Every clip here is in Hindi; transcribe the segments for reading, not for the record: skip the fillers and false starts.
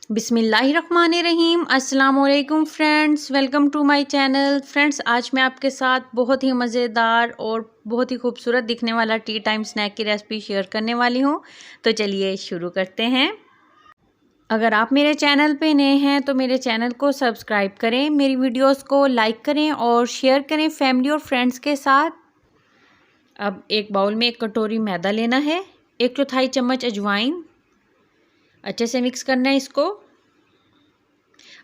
बिस्मिल्लाहिर्रहमानिर्रहीम। अस्सलाम वालेकुम friends, welcome to my channel. Friends, आज मैं आपके साथ बहुत ही मज़ेदार और बहुत ही खूबसूरत दिखने वाला टी टाइम स्नैक की रेसिपी शेयर करने वाली हूँ। तो चलिए शुरू करते हैं। अगर आप मेरे चैनल पे नए हैं तो मेरे चैनल को सब्सक्राइब करें, मेरी वीडियोस को लाइक करें और शेयर करें फैमिली और फ्रेंड्स के साथ। अब एक बाउल में 1 कटोरी मैदा लेना है, 1/4 चम्मच अजवाइन, अच्छे से मिक्स करना है इसको।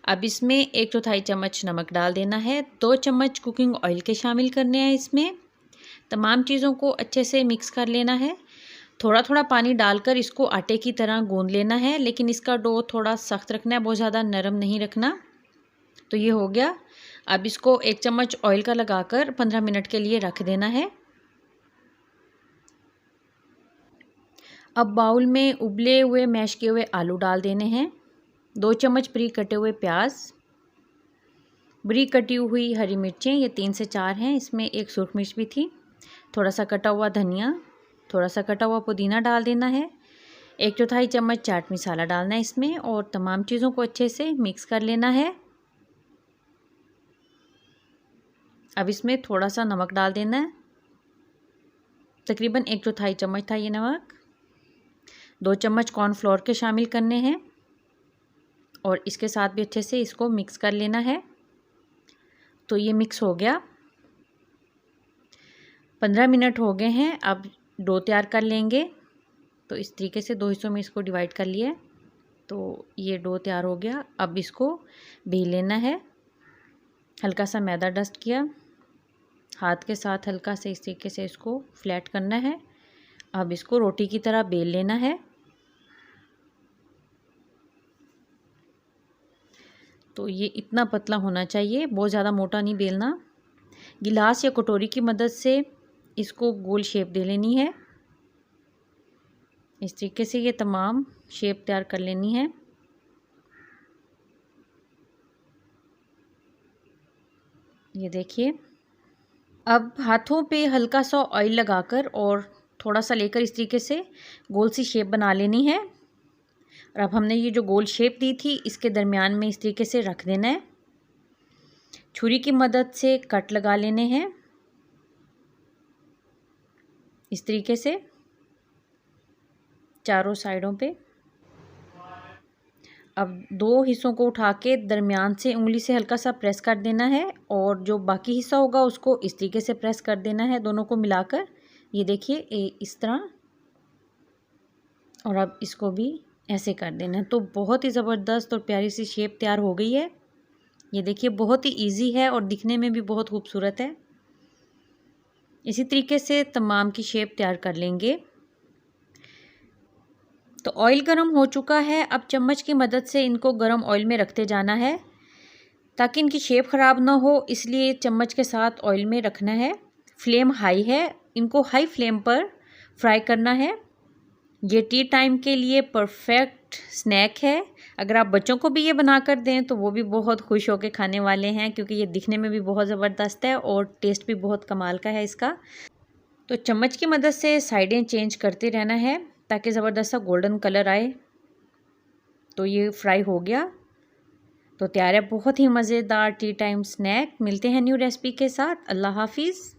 अब इसमें 1/4 चम्मच नमक डाल देना है, 2 चम्मच कुकिंग ऑयल के शामिल करने हैं। इसमें तमाम चीज़ों को अच्छे से मिक्स कर लेना है। थोड़ा थोड़ा पानी डालकर इसको आटे की तरह गूंद लेना है, लेकिन इसका डो थोड़ा सख्त रखना है, बहुत ज़्यादा नरम नहीं रखना। तो ये हो गया। अब इसको 1 चम्मच ऑयल का लगाकर 15 मिनट के लिए रख देना है। अब बाउल में उबले हुए मैश किए हुए आलू डाल देने हैं, 2 चम्मच बारीक कटे हुए प्याज, बारीक कटी हुई हरी मिर्चें, ये 3 से 4 हैं, इसमें 1 सूख मिर्च भी थी, थोड़ा सा कटा हुआ धनिया, थोड़ा सा कटा हुआ पुदीना डाल देना है, 1/4 चम्मच चाट मसाला डालना है इसमें और तमाम चीज़ों को अच्छे से मिक्स कर लेना है। अब इसमें थोड़ा सा नमक डाल देना है, तकरीबन 1/4 चम्मच था ये नमक। 2 चम्मच कॉर्नफ्लोर के शामिल करने हैं और इसके साथ भी अच्छे से इसको मिक्स कर लेना है। तो ये मिक्स हो गया। 15 मिनट हो गए हैं। अब डो तैयार कर लेंगे। तो इस तरीके से 2 हिस्सों में इसको डिवाइड कर लिया। तो ये डो तैयार हो गया। अब इसको बेल लेना है। हल्का सा मैदा डस्ट किया, हाथ के साथ हल्का से इस तरीके से इसको फ्लैट करना है। अब इसको रोटी की तरह बेल लेना है। तो ये इतना पतला होना चाहिए, बहुत ज़्यादा मोटा नहीं बेलना। गिलास या कटोरी की मदद से इसको गोल शेप दे लेनी है। इस तरीके से ये तमाम शेप तैयार कर लेनी है। ये देखिए। अब हाथों पे हल्का सा ऑयल लगाकर और थोड़ा सा लेकर इस तरीके से गोल सी शेप बना लेनी है। और अब हमने ये जो गोल शेप दी थी इसके दरमियान में इस तरीके से रख देना है। छुरी की मदद से कट लगा लेने हैं इस तरीके से चारों साइडों पे। अब 2 हिस्सों को उठा के दरमियान से उंगली से हल्का सा प्रेस कर देना है और जो बाकी हिस्सा होगा उसको इस तरीके से प्रेस कर देना है, दोनों को मिलाकर। ये देखिए इस तरह। और अब इसको भी ऐसे कर देना है। तो बहुत ही ज़बरदस्त और प्यारी सी शेप तैयार हो गई है। ये देखिए, बहुत ही इजी है और दिखने में भी बहुत खूबसूरत है। इसी तरीके से तमाम की शेप तैयार कर लेंगे। तो ऑयल गरम हो चुका है। अब चम्मच की मदद से इनको गरम ऑयल में रखते जाना है ताकि इनकी शेप ख़राब ना हो, इसलिए चम्मच के साथ ऑयल में रखना है। फ्लेम हाई है, इनको हाई फ्लेम पर फ्राई करना है। ये टी टाइम के लिए परफेक्ट स्नैक है। अगर आप बच्चों को भी ये बना कर दें तो वो भी बहुत खुश होकर खाने वाले हैं, क्योंकि ये दिखने में भी बहुत ज़बरदस्त है और टेस्ट भी बहुत कमाल का है इसका। तो चम्मच की मदद से साइडें चेंज करते रहना है ताकि ज़बरदस्त सा गोल्डन कलर आए। तो ये फ्राई हो गया। तो तैयार है बहुत ही मज़ेदार टी टाइम स्नैक। मिलते हैं न्यू रेसिपी के साथ। अल्लाह हाफिज़।